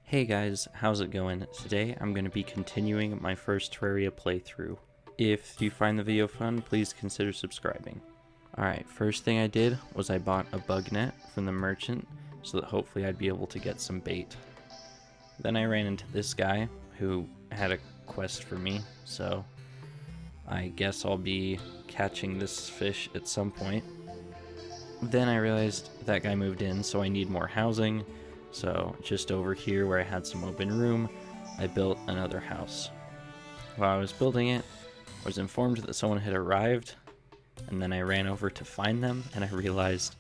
Hey guys, how's it going? Today I'm going to be continuing my first Terraria playthrough. If you find the video fun, please consider subscribing. Alright, first thing I did was I bought a bug net from the merchant so that hopefully I'd be able to get some bait. Then I ran into this guy who had a quest for me, so I guess I'll be catching this fish at some point. Then I realized that guy moved in, so I need more housing. So just over here where I had some open room, I built another house. While I was building it, I was informed that someone had arrived, and then I ran over to find them, and I realized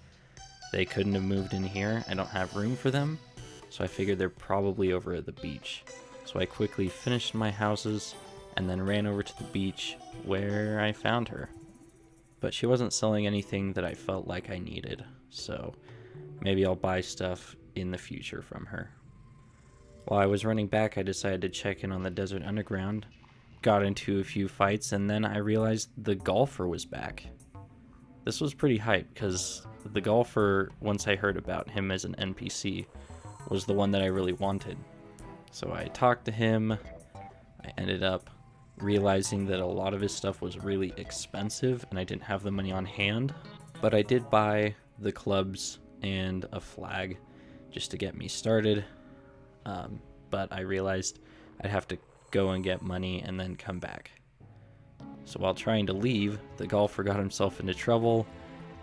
they couldn't have moved in here. I don't have room for them, so I figured they're probably over at the beach. So I quickly finished my houses, and then ran over to the beach where I found her. But she wasn't selling anything that I felt like I needed, so maybe I'll buy stuff in the future from her. While I was running back, I decided to check in on the Desert Underground, got into a few fights, and then I realized the golfer was back. This was pretty hype, because the golfer, once I heard about him as an NPC, was the one that I really wanted. So I talked to him. I ended up realizing that a lot of his stuff was really expensive and I didn't have the money on hand, but I did buy the clubs and a flag just to get me started. But I realized I'd have to go and get money and then come back. So while trying to leave, the golfer got himself into trouble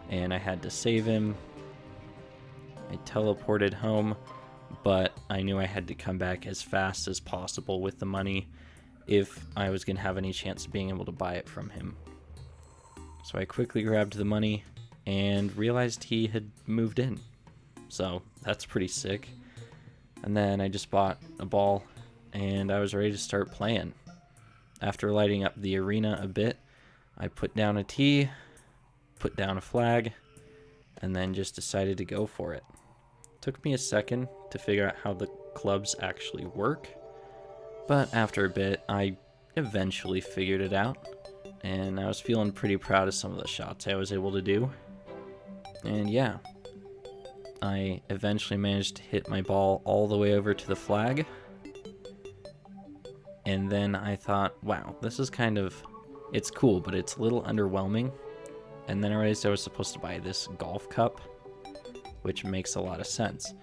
and I had to save him. I teleported home, but I knew I had to come back as fast as possible with the money if I was going to have any chance of being able to buy it from him. So I quickly grabbed the money and realized he had moved in. So that's pretty sick. And then I just bought a ball and I was ready to start playing. After lighting up the arena a bit, I put down a tee, put down a flag, and then just decided to go for it. Took me a second to figure out how the clubs actually work, but after a bit, I eventually figured it out, and I was feeling pretty proud of some of the shots I was able to do. And yeah, I eventually managed to hit my ball all the way over to the flag, and then I thought, wow, this is it's cool, but it's a little underwhelming. And then I realized I was supposed to buy this golf cup, which makes a lot of sense.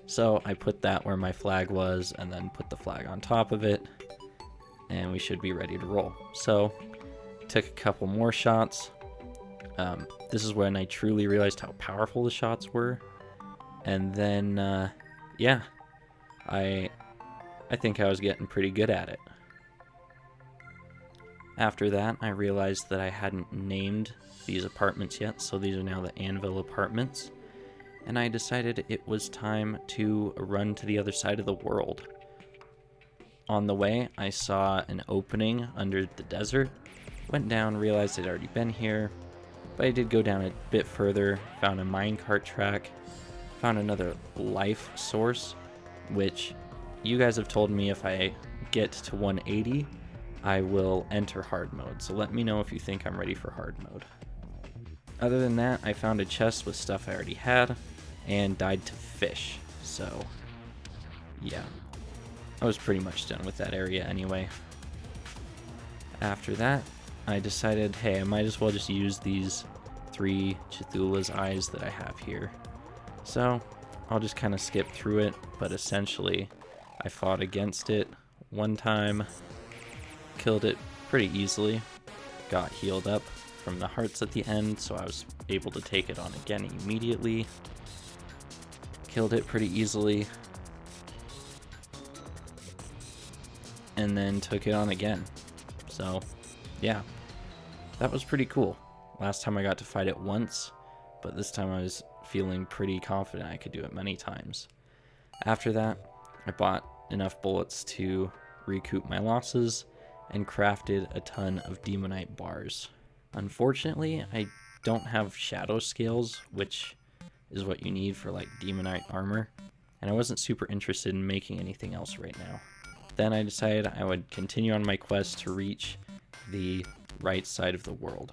So I put that where my flag was and then put the flag on top of it, and we should be ready to roll. So took a couple more shots. This is when I truly realized how powerful the shots were. And then, yeah, I think I was getting pretty good at it. After that, I realized that I hadn't named these apartments yet, so these are now the Anvil apartments. And I decided it was time to run to the other side of the world. On the way, I saw an opening under the desert, went down, realized I'd already been here, but I did go down a bit further, found a minecart track, found another life source, which you guys have told me if I get to 180, I will enter hard mode, so let me know if you think I'm ready for hard mode. Other than that, I found a chest with stuff I already had, and died to fish, so yeah. I was pretty much done with that area anyway. After that, I decided, hey, I might as well just use these 3 Cthulhu's eyes that I have here. So, I'll just kind of skip through it, but essentially, I fought against it one time, killed it pretty easily, got healed up from the hearts at the end, so I was able to take it on again immediately. Killed it pretty easily, and then took it on again. So, yeah, that was pretty cool. Last time I got to fight it once, but this time I was feeling pretty confident I could do it many times. After that, I bought enough bullets to recoup my losses and crafted a ton of demonite bars. Unfortunately, I don't have shadow scales, which is what you need for like demonite armor, and I wasn't super interested in making anything else right now. Then I decided I would continue on my quest to reach the right side of the world.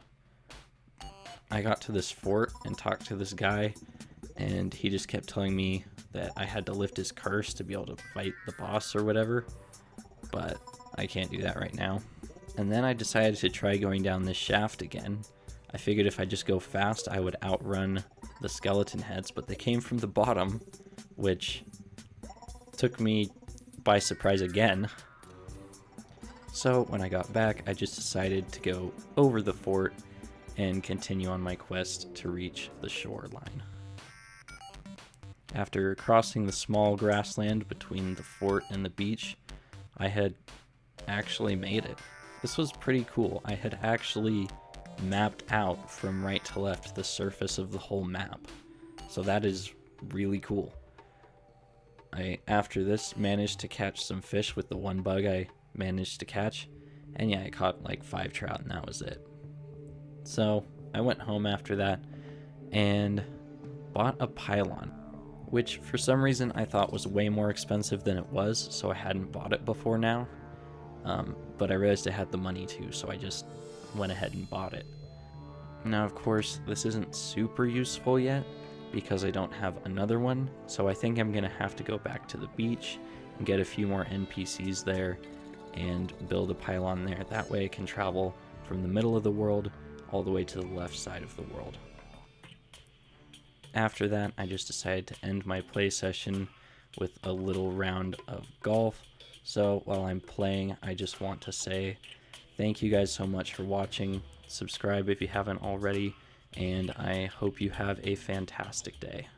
I got to this fort and talked to this guy, and he just kept telling me that I had to lift his curse to be able to fight the boss or whatever, but I can't do that right now. And then I decided to try going down this shaft again. I figured if I just go fast, I would outrun the skeleton heads, but they came from the bottom, which took me by surprise again. So when I got back, I just decided to go over the fort and continue on my quest to reach the shoreline. After crossing the small grassland between the fort and the beach, I had actually made it. This was pretty cool. I had actually mapped out from right to left the surface of the whole map. So that is really cool. I, after this, managed to catch some fish with the one bug I managed to catch. And yeah, I caught like 5 trout and that was it. So I went home after that and bought a pylon, which for some reason I thought was way more expensive than it was, so I hadn't bought it before now. But I realized I had the money too, so I just went ahead and bought it. Now, of course, this isn't super useful yet because I don't have another one, so I think I'm gonna have to go back to the beach and get a few more NPCs there and build a pylon there. That way I can travel from the middle of the world all the way to the left side of the world. After that, I just decided to end my play session with a little round of golf. So while I'm playing, I just want to say thank you guys so much for watching. Subscribe if you haven't already, and I hope you have a fantastic day.